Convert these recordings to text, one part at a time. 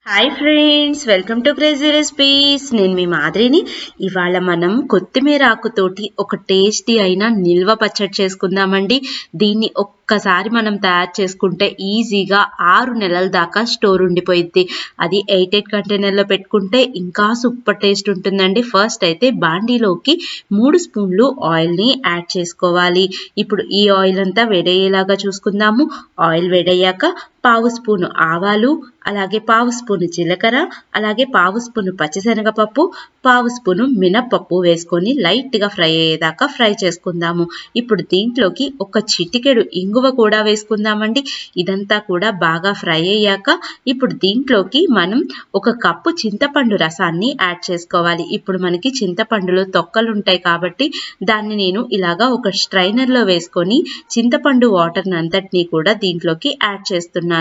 Hi friends, welcome to crazy recipes. నేను మీ మాదిరిని. ఇవాళ మనం కొత్తిమీర ఆకుతోటి ఒక టేస్టీ అయిన నిల్వ పచ్చడి చేసుకుందామండి. దీన్ని ఒక్కసారి మనం తయారు చేసుకుంటే ఈజీగా 6 నెలల దాకా స్టోర్ ఉండిపోయిద్ది. అది 8 కంటైనర్లో పెట్టుకుంటే ఇంకా సూపర్ టేస్ట్ ఉంటుందండి. ఫస్ట్ అయితే బాండీలోకి 3 స్పూన్లు ఆయిల్ని యాడ్ చేసుకోవాలి. ఇప్పుడు ఈ ఆయిల్ అంతా వేడయ్యేలాగా చూసుకుందాము. ఆయిల్ వేడయ్యాక పావు స్పూను ఆవాలు, అలాగే పావు స్పూను జీలకర్ర, అలాగే పావు స్పూను పచ్చిశనగపప్పు, పావు స్పూను మినప్పప్పు వేసుకొని లైట్గా ఫ్రై అయ్యేదాకా ఫ్రై చేసుకుందాము. ఇప్పుడు దీంట్లోకి ఒక చిటికెడు ఇంగువ కూడా వేసుకుందామండి. ఇదంతా కూడా బాగా ఫ్రై అయ్యాక ఇప్పుడు దీంట్లోకి మనం 1 కప్పు చింతపండు రసాన్ని యాడ్ చేసుకోవాలి. ఇప్పుడు మనకి చింతపండులో తొక్కలు ఉంటాయి కాబట్టి దాన్ని నేను ఇలాగా ఒక స్ట్రైనర్లో వేసుకొని చింతపండు వాటర్ అంతటినీ కూడా దీంట్లోకి యాడ్ చేస్తున్నాను.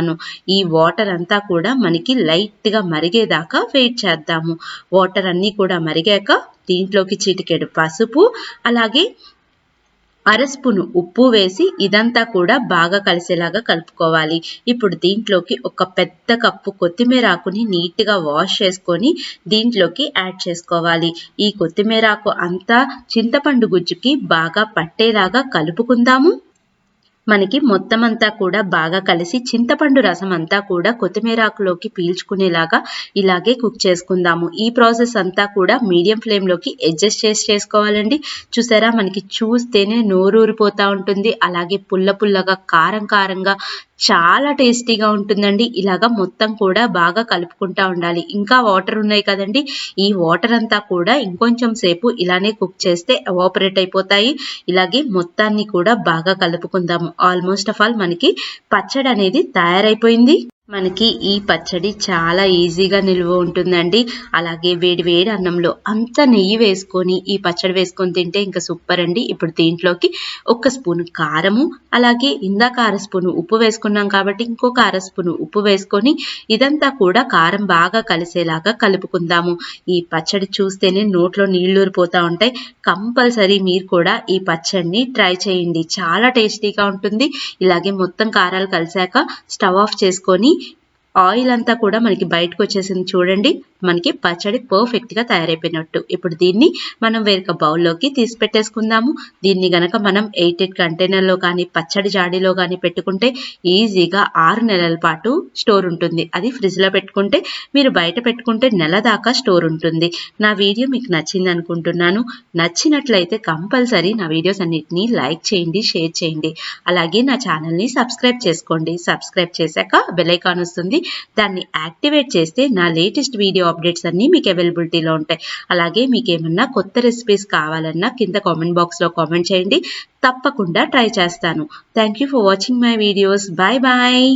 ఈ వాటర్ అంతా కూడా మనకి లైట్ గా మరిగేదాకా వెయిట్ చేద్దాము. వాటర్ అన్నీ కూడా మరిగాక దీంట్లోకి చిటికెడు పసుపు, అలాగే 1/2 స్పూను ఉప్పు వేసి ఇదంతా కూడా బాగా కలిసేలాగా కలుపుకోవాలి. ఇప్పుడు దీంట్లోకి ఒక పెద్ద కప్పు కొత్తిమీర ఆకుని నీట్గా వాష్ చేసుకొని దీంట్లోకి యాడ్ చేసుకోవాలి. ఈ కొత్తిమీర ఆకు అంతా చింతపండు గుజ్జుకి బాగా పట్టేలాగా కలుపుకుందాము. మనకి మొత్తం అంతా కూడా బాగా కలిసి చింతపండు రసం అంతా కూడా కొత్తిమీర ఆకులోకి పీల్చుకునేలాగా ఇలాగే కుక్ చేసుకుందాము. ఈ ప్రాసెస్ అంతా కూడా మీడియం ఫ్లేమ్లోకి అడ్జస్ట్ చేసుకోవాలండి. చూసారా, మనకి చూస్తేనే నోరూరిపోతూ ఉంటుంది. అలాగే పుల్ల పుల్లగా కారం కారంగా చాలా టేస్టీగా ఉంటుందండి. ఇలాగా మొత్తం కూడా బాగా కలుపుకుంటా ఉండాలి. ఇంకా వాటర్ ఉన్నాయి కదండి, ఈ వాటర్ అంతా కూడా ఇంకొంచెం సేపు ఇలానే కుక్ చేస్తే ఎవాపరేట్ అయిపోతాయి. ఇలాగే మొత్తాన్ని కూడా బాగా కలుపుకుందాము. ఆల్మోస్ట్ ఆఫ్ ఆల్ మనకి పచ్చడి అనేది తయారైపోయింది. మనకి ఈ పచ్చడి చాలా ఈజీగా నిల్వ ఉంటుందండి. అలాగే వేడి వేడి అన్నంలో అంత నెయ్యి వేసుకొని ఈ పచ్చడి వేసుకొని తింటే ఇంకా సూపర్ అండి. ఇప్పుడు దీంట్లోకి 1 స్పూను కారము, అలాగే ఇందాక 1/2 స్పూను ఉప్పు వేసుకున్నాం కాబట్టి ఇంకొక 1/2 స్పూను ఉప్పు వేసుకొని ఇదంతా కూడా కారం బాగా కలిసేలాగా కలుపుకుందాము. ఈ పచ్చడి చూస్తేనే నోట్లో నీళ్లూరిపోతూ ఉంటాయి. కంపల్సరీ మీరు కూడా ఈ పచ్చడిని ట్రై చేయండి. చాలా టేస్టీగా ఉంటుంది. ఇలాగే మొత్తం కారాలు కలిసాక స్టవ్ ఆఫ్ చేసుకొని ఆయిల్ అంతా కూడా మనకి బయటకు వచ్చేసింది చూడండి. మనకి పచ్చడి పర్ఫెక్ట్ గా తయారైపోయినట్టు. ఇప్పుడు దీన్ని మనం వేరొక బౌల్లోకి తీసి పెట్టేసుకుందాము. దీన్ని గనక మనం 8 కంటైనర్లో కానీ పచ్చడి జాడీలో కానీ పెట్టుకుంటే ఈజీగా 6 నెలల పాటు స్టోర్ ఉంటుంది. అది ఫ్రిడ్జ్ లో పెట్టుకుంటే, మీరు బయట పెట్టుకుంటే నెల దాకా స్టోర్ ఉంటుంది. నా వీడియో మీకు నచ్చింది అనుకుంటున్నాను. నచ్చినట్లయితే కంపల్సరీ నా వీడియోస్ అన్నిటినీ లైక్ చేయండి, షేర్ చేయండి. అలాగే నా ఛానల్ని సబ్స్క్రైబ్ చేసుకోండి. సబ్స్క్రైబ్ చేశాక బెల్ ఐకాన్ వస్తుంది, దాన్ని యాక్టివేట్ చేస్తే నా లేటెస్ట్ వీడియో అప్డేట్స్ అన్ని మీకు అవైలబిలిటీలో ఉంటాయి. అలాగే మీకు ఏమన్నా కొత్త రెసిపీస్ కావాలన్నా కింద కామెంట్ బాక్స్లో కామెంట్ చేయండి. తప్పకుండా ట్రై చేస్తాను. Thank you for watching my videos. Bye bye.